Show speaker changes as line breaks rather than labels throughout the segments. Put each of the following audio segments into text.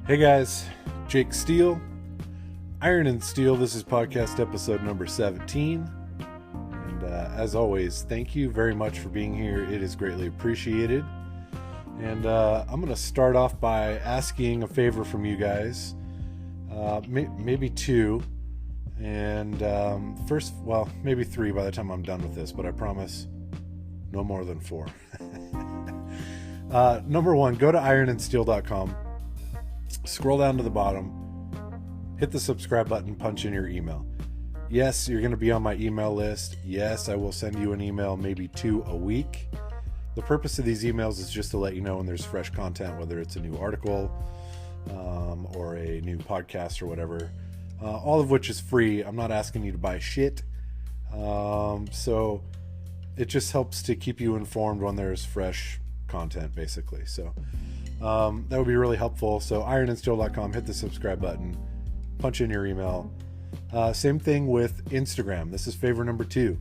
Hey guys, Jake Steele, Iron and Steel. This is podcast episode number 17. And as always, thank you very much for being here. It is greatly appreciated. And I'm going to start off by asking a favor from you guys, maybe two. And first, well, maybe three by the time I'm done with this, but I promise no more than four. Number one, go to ironandsteel.com. Scroll down to the bottom, hit the subscribe button, punch in your email. Yes, you're going to be on my email list. Yes, I will send you an email, maybe 2 a week. The purpose of these emails is just to let you know when there's fresh content, whether it's a new article or a new podcast or whatever, all of which is free. I'm not asking you to buy shit. So it just helps to keep you informed when there's fresh content, basically. So that would be really helpful. So ironandsteel.com, hit the subscribe button, punch in your email. Same thing with Instagram. This is favor number 2.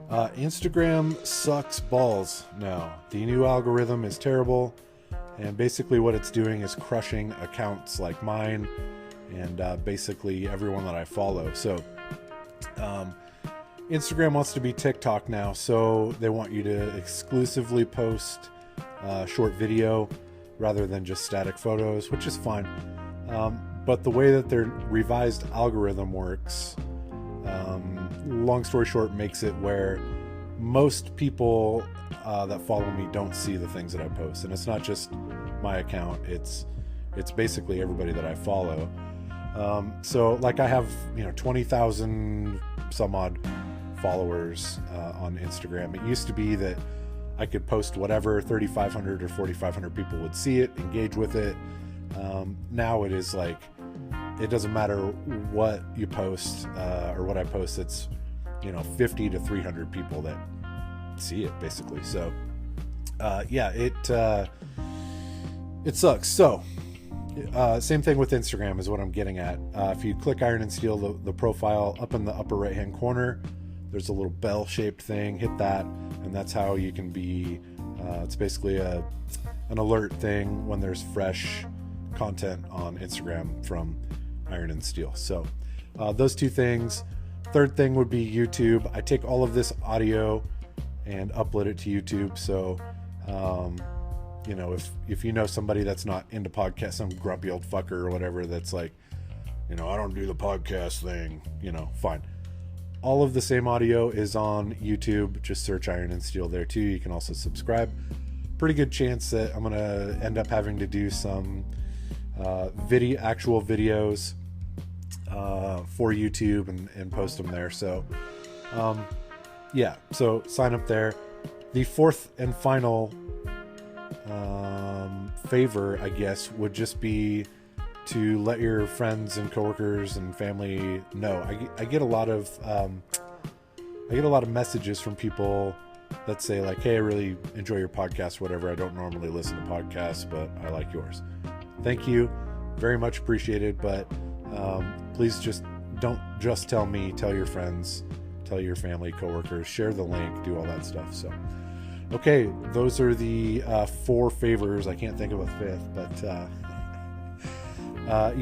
Instagram sucks balls now. The new algorithm is terrible, and basically what it's doing is crushing accounts like mine and basically everyone that I follow. So Instagram wants to be TikTok now, so they want you to exclusively post short video rather than just static photos, which is fine. But the way that their revised algorithm works, long story short, makes it where most people that follow me don't see the things that I post. And it's not just my account, it's basically everybody that I follow. So like I have 20,000 some odd followers on Instagram. It used to be that I could post whatever, 3,500 or 4,500 people would see it, engage with it. Now it is like, it doesn't matter what you post or what I post, it's 50 to 300 people that see it, basically. So it sucks. So same thing with Instagram is what I'm getting at. If you click Iron and Steel, the profile up in the upper right hand corner, there's a little bell shaped thing. Hit that, and that's how you can be it's basically an alert thing when there's fresh content on Instagram from Iron and Steel. So those two things. Third thing would be YouTube. I take all of this audio and upload it to YouTube. So if you know somebody that's not into podcasts, some grumpy old fucker or whatever that's like, I don't do the podcast thing, fine. All of the same audio is on YouTube. Just search Iron and Steel there too. You can also subscribe. Pretty good chance that I'm going to end up having to do some actual videos for YouTube and post them there. So so sign up there. The fourth and final favor, I guess, would just be to let your friends and coworkers and family know. I get a lot of messages from people that say like, hey, I really enjoy your podcast, whatever. I don't normally listen to podcasts, but I like yours. Thank you. Very much appreciated. But please don't just tell me, tell your friends, tell your family, coworkers, share the link, do all that stuff. So, okay, those are the 4 favors. I can't think of a fifth, but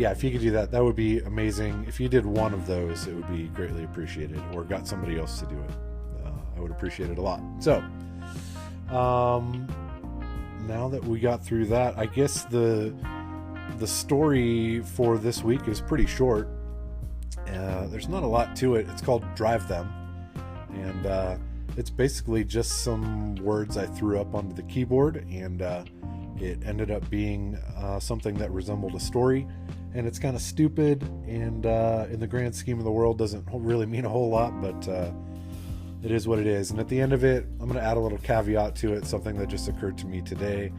if you could do that, that would be amazing. If you did one of those, it would be greatly appreciated, or got somebody else to do it. I would appreciate it a lot. So, now that we got through that, I guess the story for this week is pretty short. There's not a lot to it. It's called Drive Them, and it's basically just some words I threw up onto the keyboard, and it ended up being something that resembled a story, and it's kind of stupid, and in the grand scheme of the world doesn't really mean a whole lot, but it is what it is. And at the end of it, I'm going to add a little caveat to it, something that just occurred to me today,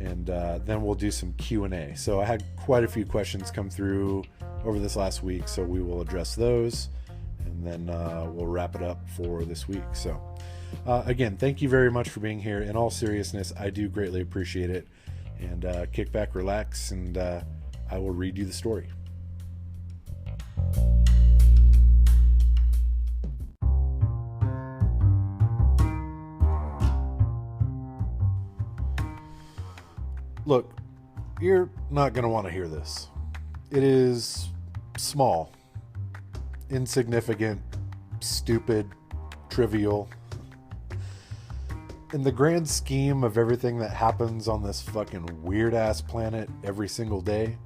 and then we'll do some Q&A. So I had quite a few questions come through over this last week, so we will address those, and then we'll wrap it up for this week. So again, thank you very much for being here. In all seriousness, I do greatly appreciate it. And kick back, relax, and I will read you the story. Look, you're not going to want to hear this. It is small, insignificant, stupid, trivial. In the grand scheme of everything that happens on this fucking weird-ass planet every single day,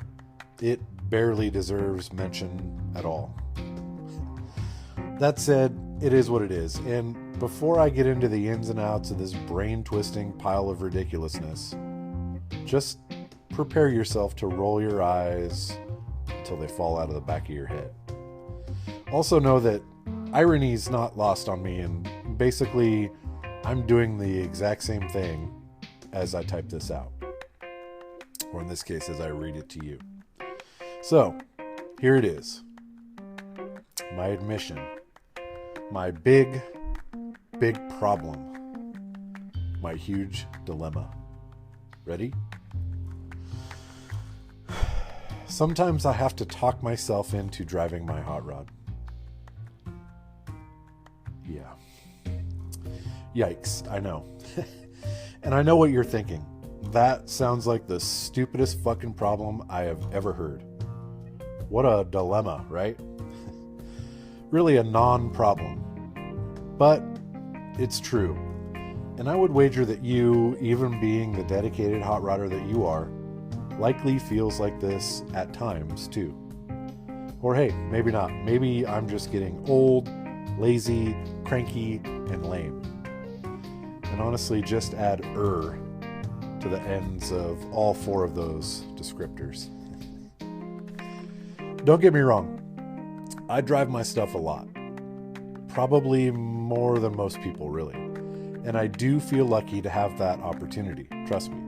it barely deserves mention at all. That said, it is what it is, and before I get into the ins and outs of this brain-twisting pile of ridiculousness, just prepare yourself to roll your eyes until they fall out of the back of your head. Also know that irony's not lost on me, and basically I'm doing the exact same thing as I type this out. Or in this case, as I read it to you. So, here it is. My admission. My big problem. My huge dilemma. Ready? Sometimes I have to talk myself into driving my hot rod. Yeah. Yikes, I know. And I know what you're thinking. That sounds like the stupidest fucking problem I have ever heard. What a dilemma, right? Really a non-problem. But it's true. And I would wager that you, even being the dedicated hot rodder that you are, likely feels like this at times too. Or hey, maybe not. Maybe I'm just getting old, lazy, cranky, and lame. And honestly, just add to the ends of all four of those descriptors. Don't get me wrong. I drive my stuff a lot. Probably more than most people, really. And I do feel lucky to have that opportunity. Trust me.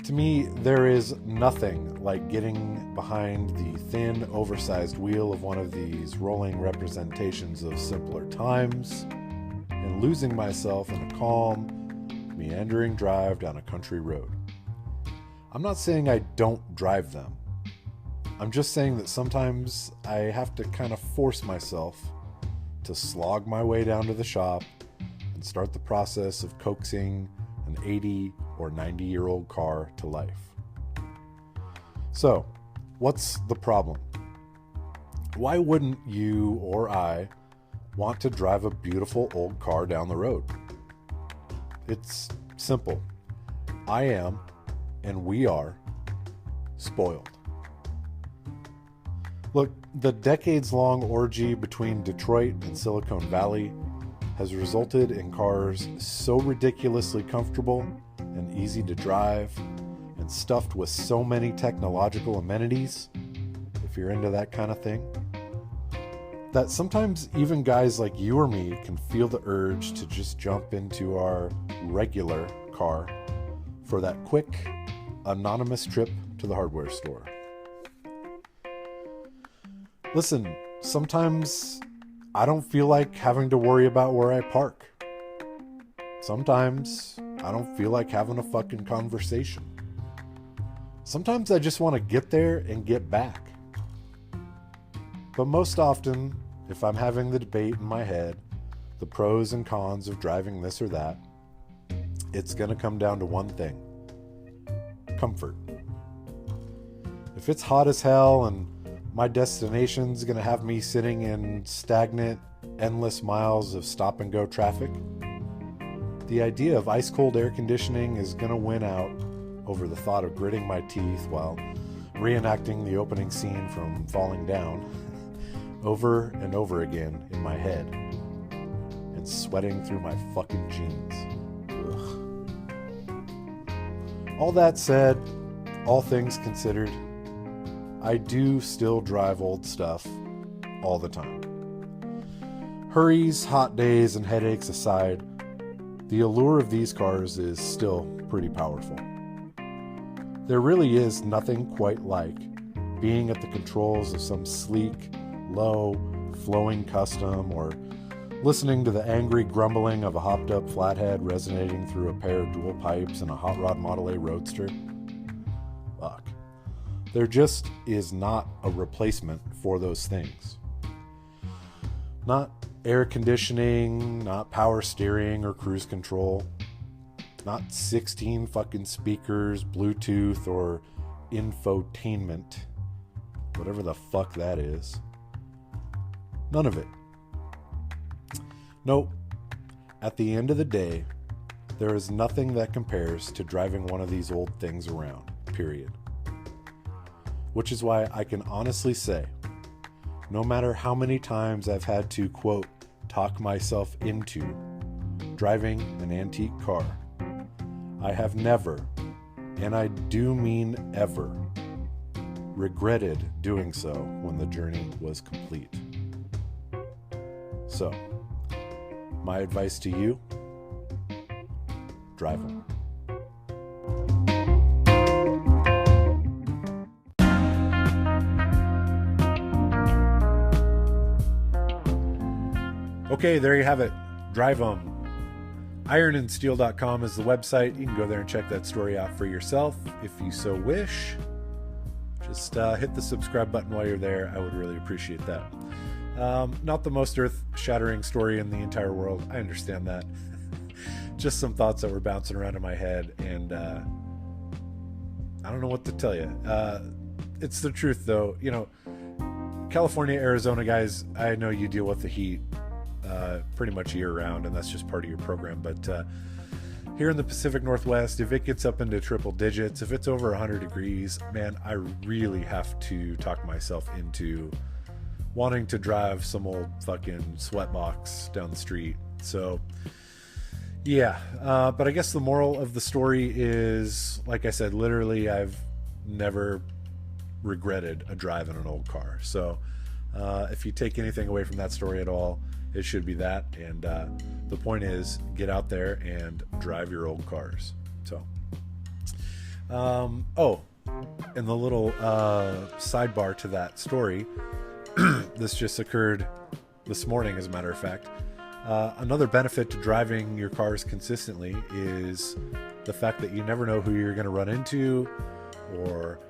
To me, there is nothing like getting behind the thin, oversized wheel of one of these rolling representations of simpler times and losing myself in a calm, meandering drive down a country road. I'm not saying I don't drive them. I'm just saying that sometimes I have to kind of force myself to slog my way down to the shop and start the process of coaxing an 80 or 90-year-old car to life. So, what's the problem? Why wouldn't you or I want to drive a beautiful old car down the road? It's simple. I am, and we are, spoiled. Look, the decades-long orgy between Detroit and Silicon Valley has resulted in cars so ridiculously comfortable and easy to drive and stuffed with so many technological amenities, if you're into that kind of thing, that sometimes even guys like you or me can feel the urge to just jump into our regular car for that quick, anonymous trip to the hardware store. Listen, sometimes I don't feel like having to worry about where I park. Sometimes I don't feel like having a fucking conversation. Sometimes I just want to get there and get back. But most often, if I'm having the debate in my head, the pros and cons of driving this or that, it's going to come down to one thing: comfort. If it's hot as hell and my destination's going to have me sitting in stagnant, endless miles of stop-and-go traffic, the idea of ice-cold air conditioning is going to win out over the thought of gritting my teeth while reenacting the opening scene from Falling Down over and over again in my head and sweating through my fucking jeans. Ugh. All that said, all things considered, I do still drive old stuff all the time. Hurries, hot days, and headaches aside, the allure of these cars is still pretty powerful. There really is nothing quite like being at the controls of some sleek, low, flowing custom, or listening to the angry grumbling of a hopped-up flathead resonating through a pair of dual pipes in a Hot Rod Model A Roadster. Fuck. There just is not a replacement for those things. Not air conditioning, not power steering or cruise control. not 16 fucking speakers, Bluetooth, or infotainment, whatever the fuck that is. None of it. Nope. At the end of the day, there is nothing that compares to driving one of these old things around, period. Which is why I can honestly say, no matter how many times I've had to, quote, talk myself into driving an antique car, I have never, and I do mean ever, regretted doing so when the journey was complete. So, my advice to you, drive them. Okay, there you have it. Drive them. Ironandsteel.com is the website. You can go there and check that story out for yourself if you so wish. Just hit the subscribe button while you're there. I would really appreciate that. Not the most earth-shattering story in the entire world. I understand that. Just some thoughts that were bouncing around in my head, and I don't know what to tell you. It's the truth, though. You know, California, Arizona guys, I know you deal with the heat pretty much year-round, and that's just part of your program. But here in the Pacific Northwest, if it gets up into triple digits, if it's over 100 degrees, man, I really have to talk myself into wanting to drive some old fucking sweatbox down the street. So yeah, but I guess the moral of the story is, like I said, literally I've never regretted a drive in an old car. So if you take anything away from that story at all, it should be that. And the point is, get out there and drive your old cars. So oh, and the little sidebar to that story, this just occurred this morning, as a matter of fact. Another benefit to driving your cars consistently is the fact that you never know who you're going to run into, or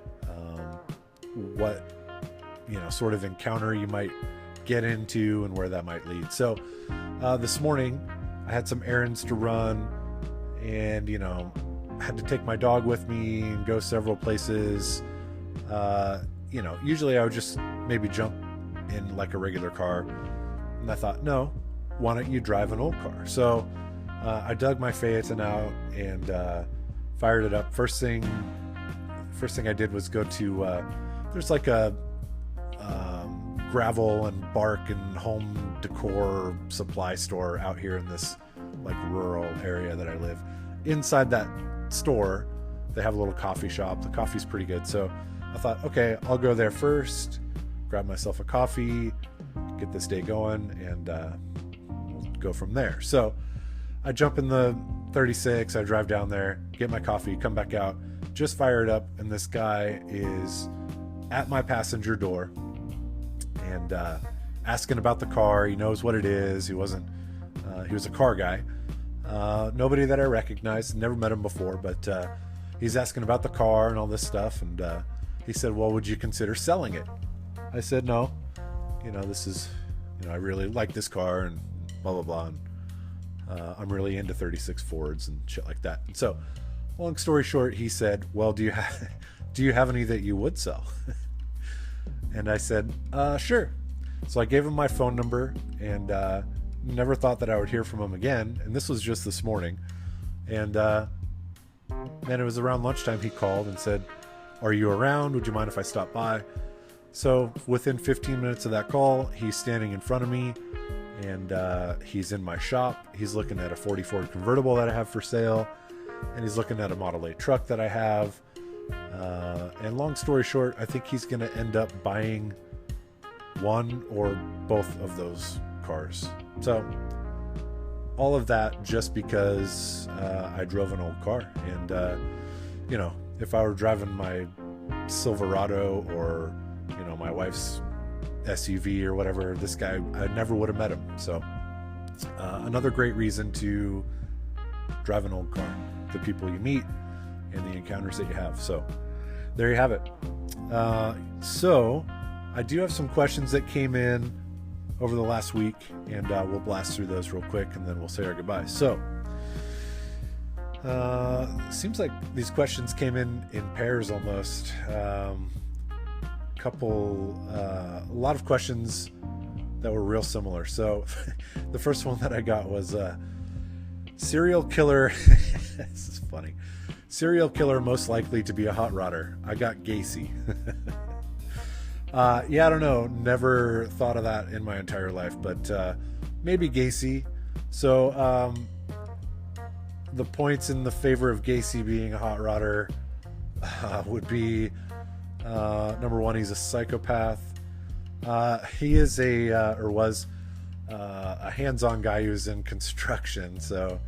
what, you know, sort of encounter you might get into and where that might lead. So this morning I had some errands to run, and, you know, I had to take my dog with me and go several places. You know, usually I would just maybe jump in like a regular car, and I thought, no, why don't you drive an old car? So I dug my Phaeton out and fired it up. First thing I did was go to there's like a gravel and bark and home decor supply store out here in this like rural area that I live. Inside that store, they have a little coffee shop. The coffee's pretty good. So I thought, okay, I'll go there first, grab myself a coffee, get this day going, and we'll go from there. So I jump in the 36, I drive down there, get my coffee, come back out, just fire it up, and this guy is at my passenger door and asking about the car. He knows what it is. He was a car guy. Nobody that I recognized, never met him before, but he's asking about the car and all this stuff. And he said, well, would you consider selling it? I said, no, you know, this is, you know, I really like this car and blah, blah, blah. And I'm really into 36 Fords and shit like that. And so, long story short, he said, well, do you have any that you would sell? And I said, sure. So I gave him my phone number, and never thought that I would hear from him again. And this was just this morning. And man, it was around lunchtime he called and said, are you around? Would you mind if I stop by? So within 15 minutes of that call, he's standing in front of me, and he's in my shop. He's looking at a 40 Ford convertible that I have for sale, and he's looking at a Model 8 truck that I have. And long story short, I think he's going to end up buying one or both of those cars. So all of that just because I drove an old car. And you know, if I were driving my Silverado or, you know, my wife's SUV or whatever, this guy, I never would have met him. So another great reason to drive an old car, the people you meet and the encounters that you have. So there you have it. So I do have some questions that came in over the last week, and we'll blast through those real quick, and then we'll say our goodbyes. So Seems like these questions came in pairs almost. A lot of questions that were real similar. So the first one that I got was serial killer. This is funny. Serial killer most likely to be a hot rodder. I got Gacy. Yeah, I don't know. Never thought of that in my entire life, but maybe Gacy. So the points in the favor of Gacy being a hot rodder would be number one, he's a psychopath. He is was a hands-on guy who's in construction, so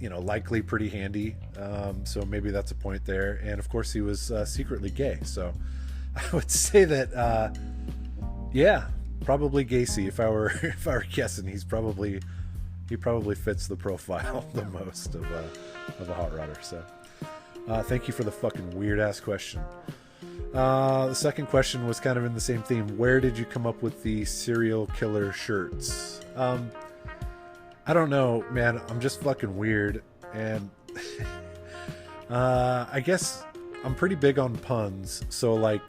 likely pretty handy. So maybe that's a point there. And of course, he was secretly gay. So I would say that, yeah, probably Gacy. If I were guessing, he probably fits the profile the most of a hot rodder. So thank you for the fucking weird ass question. The second question was kind of in the same theme. Where did you come up with the serial killer shirts? I don't know, man. I'm just fucking weird, and I guess I'm pretty big on puns. So like,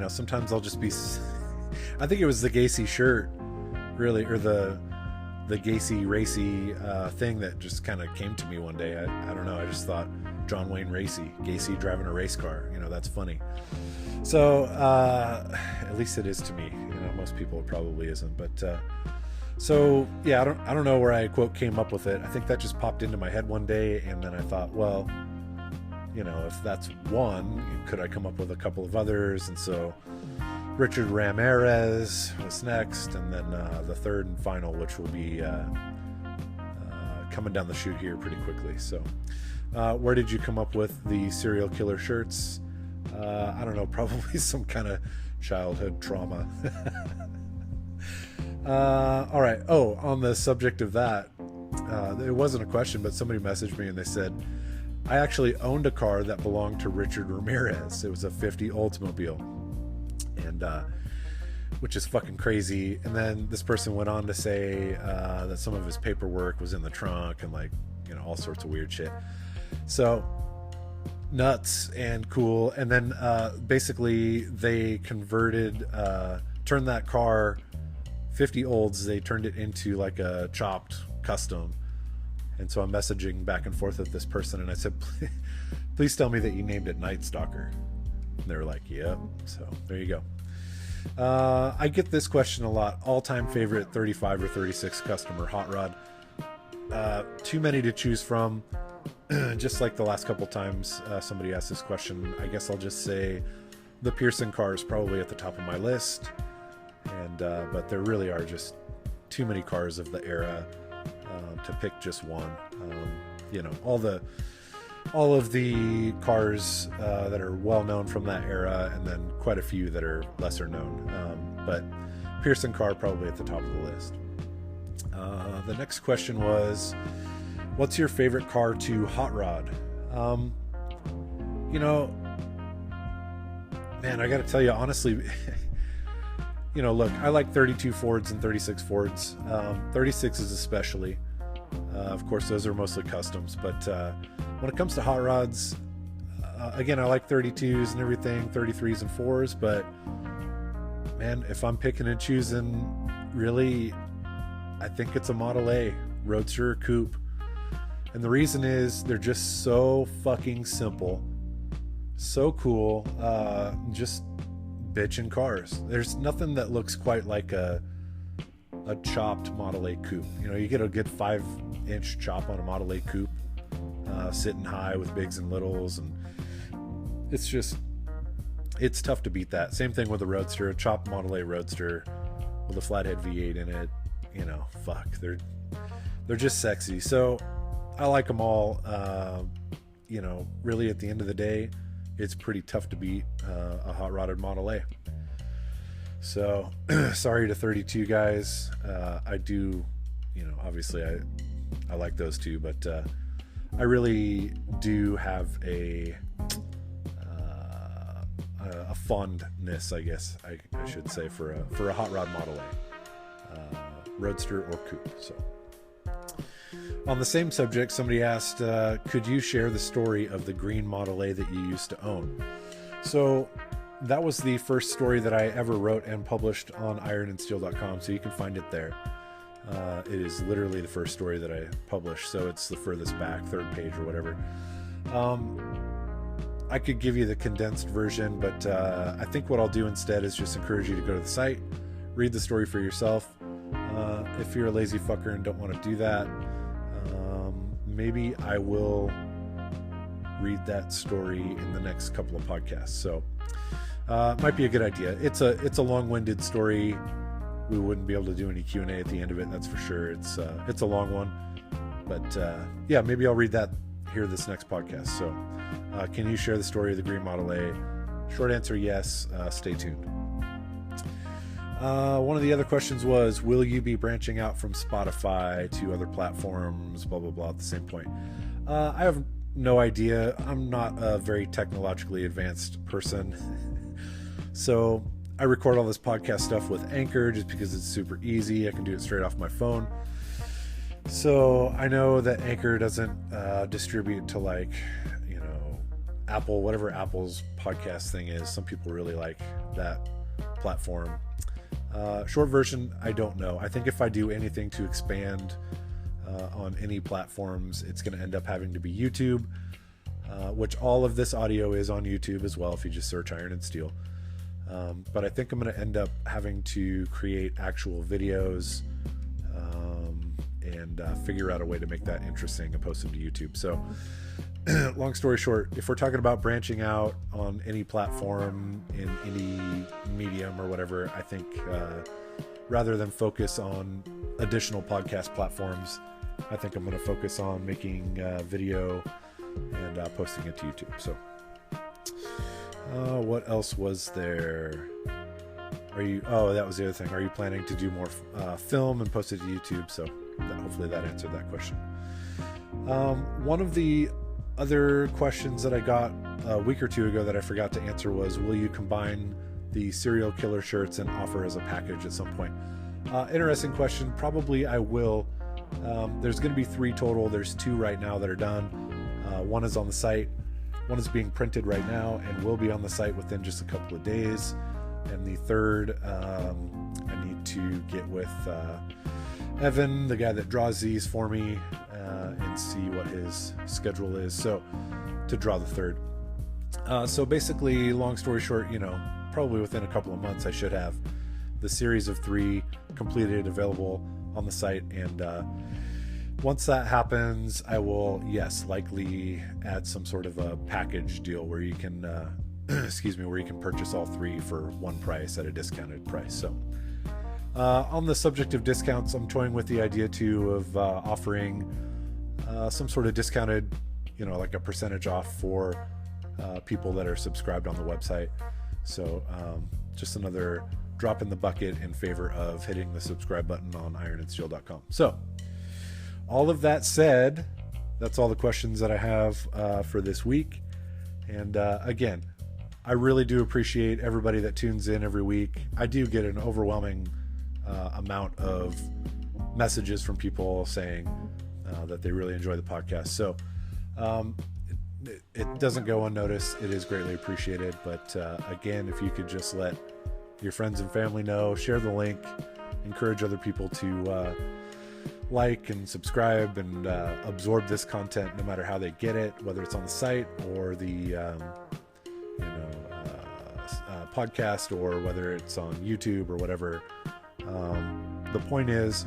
sometimes I'll just be. I think it was the Gacy shirt, really, or the Gacy racy thing that just kind of came to me one day. I don't know. I just thought John Wayne Racy, Gacy driving a race car. That's funny. So at least it is to me. Most people it probably isn't, but. So yeah, I don't know where I quote came up with it. I think that just popped into my head one day, and then I thought, well, if that's one, could I come up with a couple of others? And so Richard Ramirez was next, and then the third and final, which will be coming down the chute here pretty quickly. So where did you come up with the serial killer shirts? I don't know, probably some kind of childhood trauma. All right. Oh, on the subject of that, it wasn't a question, but somebody messaged me and they said, I actually owned a car that belonged to Richard Ramirez. It was a 50 Oldsmobile, and which is fucking crazy. And then this person went on to say that some of his paperwork was in the trunk and all sorts of weird shit. So nuts and cool. And then basically they converted, turned that car 50 Olds, they turned it into like a chopped custom. And so I'm messaging back and forth with this person, and I said, please tell me that you named it Night Stalker. And they were like, yep. So there you go. I get this question a lot. All-time favorite 35 or 36 customer hot rod. Too many to choose from. Just like the last couple times somebody asked this question, I guess I'll just say the Pearson car is probably at the top of my list. And but there really are just too many cars of the era to pick just one. All of the cars that are well known from that era, and then quite a few that are lesser known. But Pearson car probably at the top of the list. The next question was, what's your favorite car to hot rod? Man, I got to tell you honestly. Look, I like 32 Fords and 36 Fords. 36s especially. Of course, those are mostly customs. But when it comes to hot rods, again, I like 32s and everything, 33s and 4s. But, man, if I'm picking and choosing, really, I think it's a Model A, Roadster or Coupe. And the reason is they're just so fucking simple. So cool. Just bitchin' cars. There's nothing that looks quite like a chopped Model A coupe. You get a good 5-inch chop on a Model A coupe, sitting high with bigs and littles, and it's tough to beat that. Same thing with a Roadster, a chopped Model A Roadster with a flathead V8 in it. They're just sexy. So I like them all. Really at the end of the day, it's pretty tough to beat a hot rodded Model A. So sorry to 32 guys. I do, obviously I like those two, but I really do have a fondness, I guess I should say, for a hot rod Model A, Roadster or Coupe. So On the same subject, somebody asked, could you share the story of the green Model A that you used to own? So that was the first story that I ever wrote and published on ironandsteel.com, so you can find it there. It is literally the first story that I published, so it's the furthest back, third page or whatever. I could give you the condensed version, but I think what I'll do instead is just encourage you to go to the site, read the story for yourself. If you're a lazy fucker and don't want to do that, maybe I will read that story in the next couple of podcasts. So might be a good idea. It's a long-winded story. We wouldn't be able to do any Q&A at the end of it, that's for sure. It's a long one, but yeah, maybe I'll read that here this next podcast. So can you share the story of the green Model A? Short answer, yes. Stay tuned. One of the other questions was, will you be branching out from Spotify to other platforms, blah, blah, blah, at the same point? I have no idea. I'm not a very technologically advanced person. So I record all this podcast stuff with Anchor just because it's super easy. I can do it straight off my phone. So I know that Anchor doesn't distribute to, like, you know, Apple, whatever Apple's podcast thing is. Some people really like that platform. Short version, I don't know. I think if I do anything to expand on any platforms, it's going to end up having to be YouTube, which all of this audio is on YouTube as well if you just search Iron and Steel. But I think I'm going to end up having to create actual videos and figure out a way to make that interesting and post them to YouTube. So long story short, if we're talking about branching out on any platform in any medium or whatever, I think rather than focus on additional podcast platforms, I think I'm going to focus on making video and posting it to YouTube. So what else was there? That was the other thing. Are you planning to do more film and post it to YouTube? So hopefully that answered that question. One of the other questions that I got a week or two ago that I forgot to answer was, will you combine the serial killer shirts and offer as a package at some point? Interesting question. Probably I will. There's going to be 3 total. There's 2 right now that are done. One is on the site. One is being printed right now and will be on the site within just a couple of days. And the third, I need to get with Evan, the guy that draws these for me, and see what his schedule is. So to draw the third. So basically, long story short, probably within a couple of months, I should have the series of 3 completed, available on the site. And once that happens, I will, likely add some sort of a package deal where you can, where you can purchase all 3 for one price at a discounted price. So on the subject of discounts, I'm toying with the idea too of offering some sort of discounted, like a percentage off for people that are subscribed on the website. So just another drop in the bucket in favor of hitting the subscribe button on ironandsteel.com. So all of that said, that's all the questions that I have for this week. And again, I really do appreciate everybody that tunes in every week. I do get an overwhelming amount of messages from people saying that they really enjoy the podcast. So it doesn't go unnoticed. It is greatly appreciated. But again, if you could just let your friends and family know, share the link, encourage other people to like and subscribe and absorb this content no matter how they get it, whether it's on the site or the podcast, or whether it's on YouTube or whatever. The point is,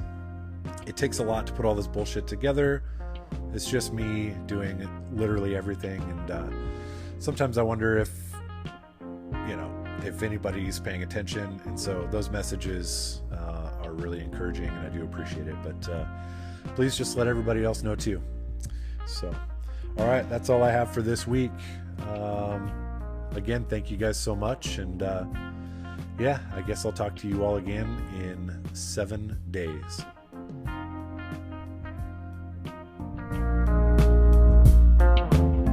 it takes a lot to put all this bullshit together. It's just me doing literally everything, and sometimes I wonder if anybody's paying attention, and so those messages are really encouraging, and I do appreciate it. But please just let everybody else know too. So all right, that's all I have for this week. Again, thank you guys so much, and I guess I'll talk to you all again in 7 days.